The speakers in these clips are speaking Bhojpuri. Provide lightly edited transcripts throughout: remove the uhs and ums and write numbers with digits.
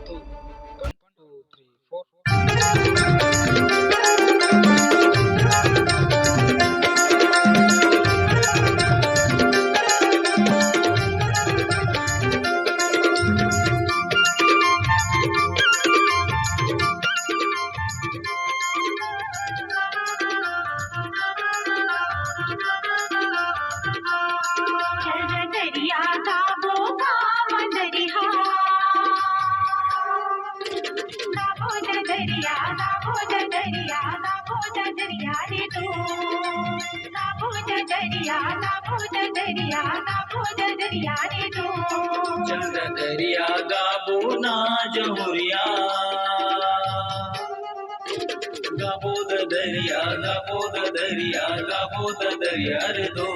Two, one, two, three, four. दरिया गाबो दरिया गाबो दरिया गाबो दरिया गाबो दरिया रे तू गाबो दरिया गाबो दरिया गाबो दरिया रे तू चंद दरिया गाबो ना जहुरिया गाबो दरिया गाबो दरिया गाबो दरिया रे दो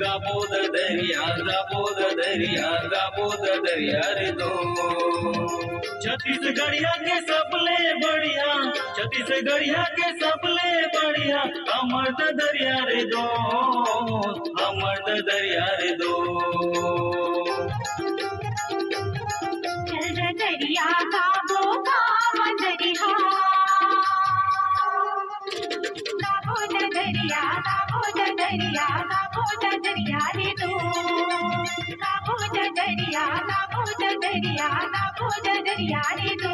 गाबो दरिया गाबो दरिया गाबो दरिया रे दो छत्तीसगढ़िया के सबले बढ़िया छत्तीसगढ़िया के सबले बढ़िया अमर दरिया रे दो अमर दरिया रे दो दरिया गाबो दरिया गाबो दरिया गाबो दरिया गाबो दरिया रे तू गाबो दरिया गाबो दरिया गाबो दरिया रे तू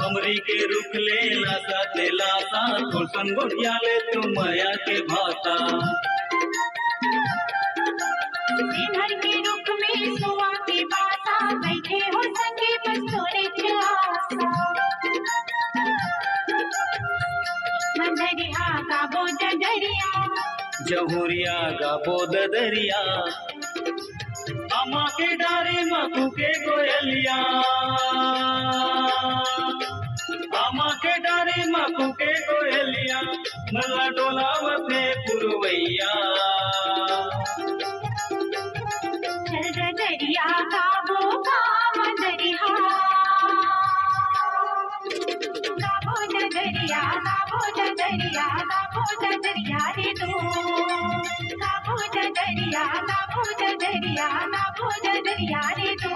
हमरी के रुख ले लासा ते लासा थोसन गोटिया ले तू माया के भाता घर के रुख में सुआ के बासा बैठे हो संगे बस तोरे के आसा दरिया गाबो दरिया जहुरिया गाबो दरिया अम्मा के डारी मकू के कोयलिया अम्मा के डारी मकू के कोयलिया मल्ला डोलावते पुरवैया दरिया गाबो दरिया गाबो दरिया गाबो दरिया गाबो दरिया रे तू गाबो दरिया गाबो दरिया गाबो दरिया रे तू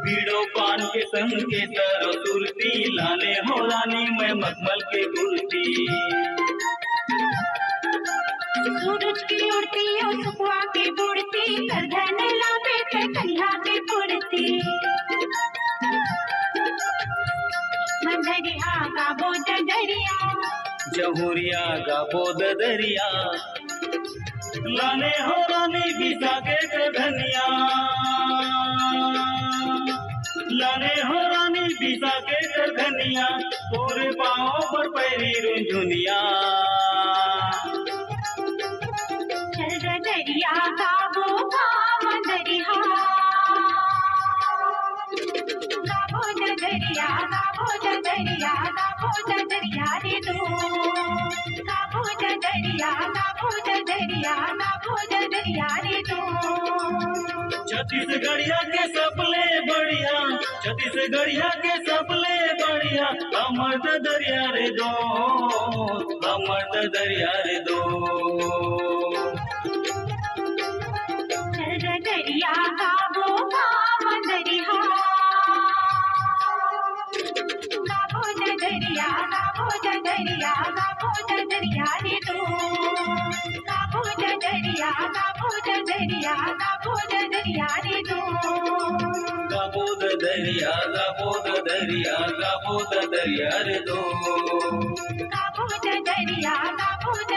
बीड़ो पान के संग के सरो सुरती लाने हो रानी मैं मखमल के गुरती सूरज की उड़ती और सुखवा की बुड़ती करधन लावे के कन्हा की पुड़ती दरिया गाबो दरिया जहुरिया गाबो दरिया लाने हो रानी बिसा के धनिया लाने हो रानी बिसा के धनिया तोरे पाँव पर पैरी रुझुनिया दरिया गाबो दरिया गाबो दरिया गाबो दरिया गाबो दरिया रे तू गाबो दरिया गाबो दरिया गाबो दरिया रे तू छत्तीसगढ़िया के सबले बढ़िया छत्तीसगढ़िया के सबले बढ़िया अमर दरिया रे दो अमर दरिया रे दो दरिया गाबो दरिया गाबो दरिया गाबो दरिया गाबो दरिया रे तू गाबो दरिया गाबो दरिया गाबो दरिया रे तू गाबो दरिया गाबो दरिया गाबो द दरिया रे दो गाबो द दरिया गाबो द